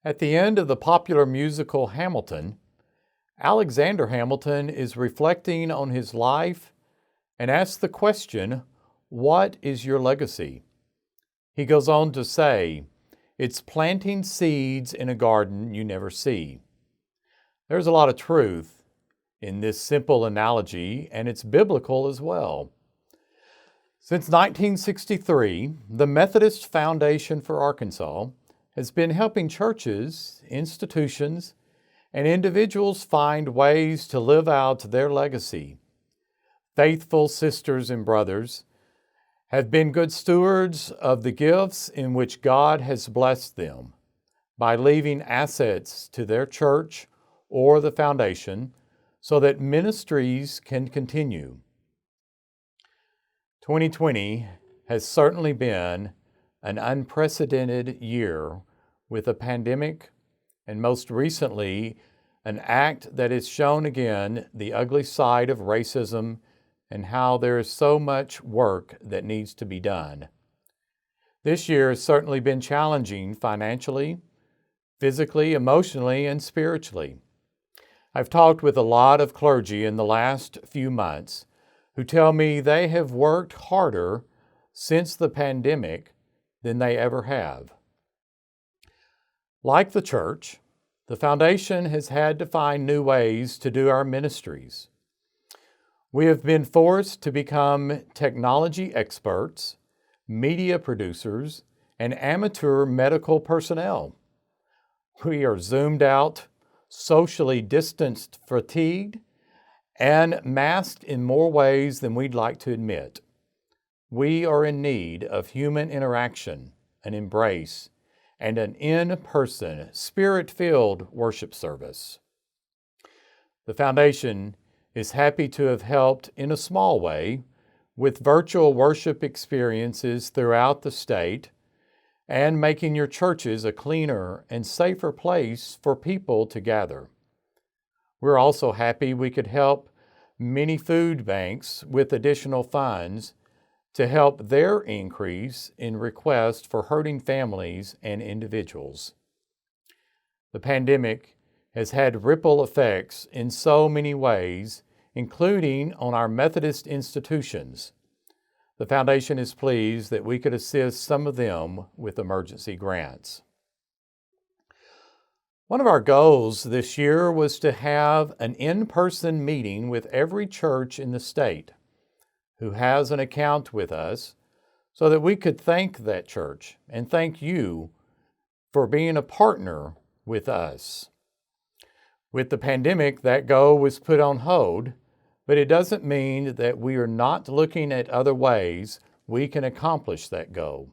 At the end of the popular musical Hamilton, Alexander Hamilton is reflecting on his life and asks the question, "What is your legacy?" He goes on to say, "It's planting seeds in a garden you never see." There's a lot of truth in this simple analogy, and it's biblical as well. Since 1963, the Methodist Foundation for Arkansas has been helping churches, institutions, and individuals find ways to live out their legacy. Faithful sisters and brothers have been good stewards of the gifts in which God has blessed them by leaving assets to their church or the foundation so that ministries can continue. 2020 has certainly been an unprecedented year with a pandemic and most recently an act that has shown again the ugly side of racism and how there is so much work that needs to be done. This year has certainly been challenging financially, physically, emotionally, and spiritually. I've talked with a lot of clergy in the last few months who tell me they have worked harder since the pandemic than they ever have. Like the church, the foundation has had to find new ways to do our ministries. We have been forced to become technology experts, media producers, and amateur medical personnel. We are zoomed out, socially distanced, fatigued, and masked in more ways than we'd like to admit. We are in need of human interaction, an embrace, and an in-person, spirit-filled worship service. The foundation is happy to have helped in a small way with virtual worship experiences throughout the state and making your churches a cleaner and safer place for people to gather. We're also happy we could help many food banks with additional funds to help their increase in requests for hurting families and individuals. The pandemic has had ripple effects in so many ways, including on our Methodist institutions. The foundation is pleased that we could assist some of them with emergency grants. One of our goals this year was to have an in-person meeting with every church in the state who has an account with us so that we could thank that church and thank you for being a partner with us. With the pandemic, that goal was put on hold, but it doesn't mean that we are not looking at other ways we can accomplish that goal.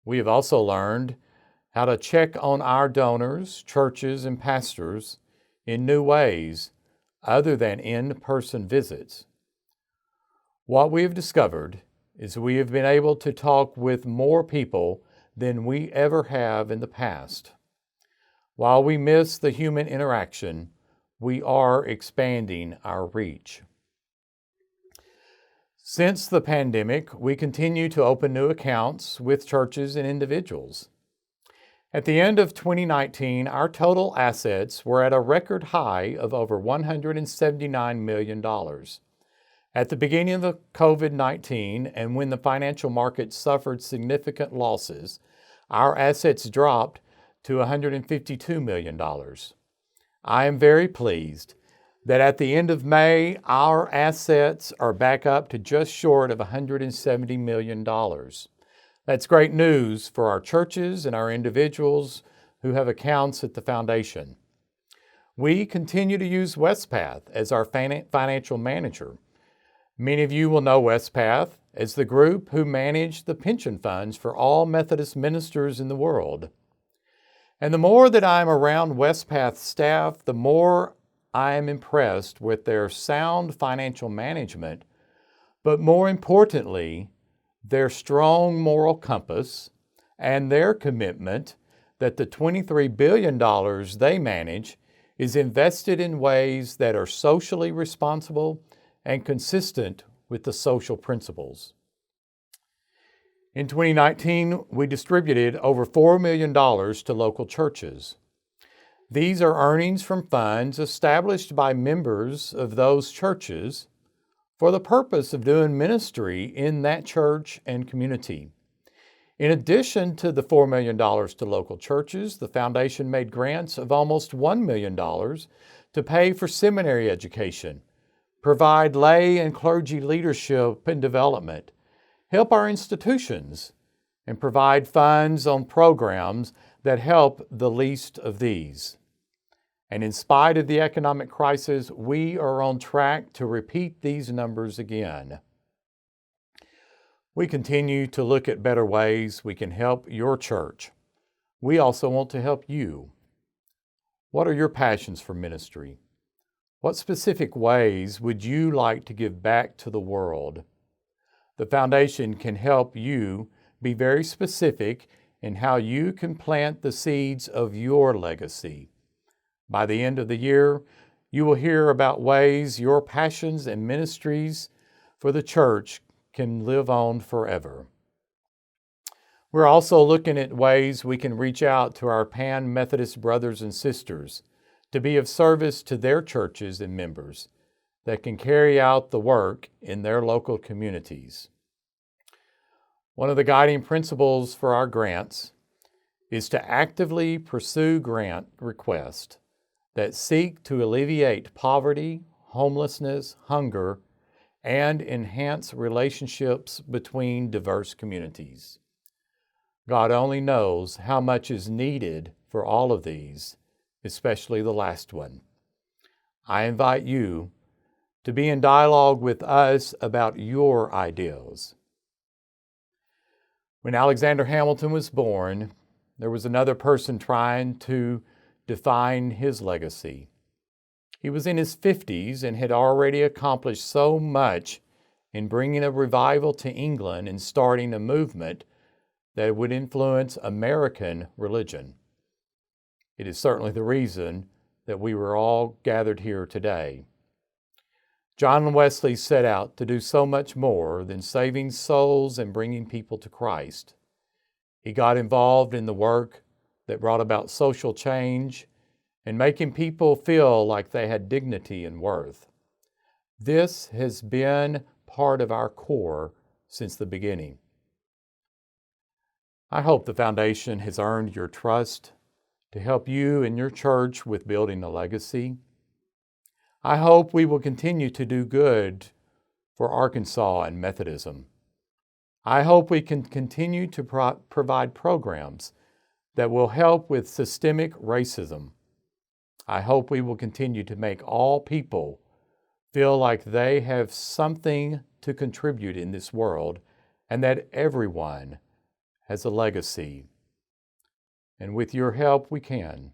We have also learned how to check on our donors, churches, and pastors in new ways other than in-person visits. What we have discovered is we have been able to talk with more people than we ever have in the past. While we miss the human interaction, we are expanding our reach. Since the pandemic, we continue to open new accounts with churches and individuals. At the end of 2019, our total assets were at a record high of over $179 million. At the beginning of COVID-19 and when the financial market suffered significant losses, our assets dropped to $152 million. I am very pleased that at the end of May, our assets are back up to just short of $170 million. That's great news for our churches and our individuals who have accounts at the foundation. We continue to use WestPath as our financial manager. Many of you will know WestPath as the group who manage the pension funds for all Methodist ministers in the world. And the more that I'm around WestPath staff, the more I am impressed with their sound financial management, but more importantly, their strong moral compass and their commitment that the $23 billion they manage is invested in ways that are socially responsible and consistent with the social principles. In 2019, we distributed over $4 million to local churches. These are earnings from funds established by members of those churches for the purpose of doing ministry in that church and community. In addition to the $4 million to local churches, the foundation made grants of almost $1 million to pay for seminary education, provide lay and clergy leadership and development, help our institutions, and provide funds on programs that help the least of these. And in spite of the economic crisis, we are on track to repeat these numbers again. We continue to look at better ways we can help your church. We also want to help you. What are your passions for ministry? What specific ways would you like to give back to the world? The foundation can help you be very specific in how you can plant the seeds of your legacy. By the end of the year, you will hear about ways your passions and ministries for the church can live on forever. We're also looking at ways we can reach out to our Pan-Methodist brothers and sisters to be of service to their churches and members that can carry out the work in their local communities. One of the guiding principles for our grants is to actively pursue grant requests that seek to alleviate poverty, homelessness, hunger, and enhance relationships between diverse communities. God only knows how much is needed for all of these, especially the last one. I invite you to be in dialogue with us about your ideals. When Alexander Hamilton was born, there was another person trying to define his legacy. He was in his 50s and had already accomplished so much in bringing a revival to England and starting a movement that would influence American religion. It is certainly the reason that we were all gathered here today. John Wesley set out to do so much more than saving souls and bringing people to Christ. He got involved in the work that brought about social change and making people feel like they had dignity and worth. This has been part of our core since the beginning. I hope the foundation has earned your trust to help you and your church with building a legacy. I hope we will continue to do good for Arkansas and Methodism. I hope we can continue to provide programs that will help with systemic racism. I hope we will continue to make all people feel like they have something to contribute in this world and that everyone has a legacy. And with your help, we can.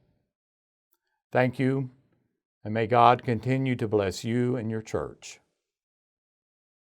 Thank you, and may God continue to bless you and your church.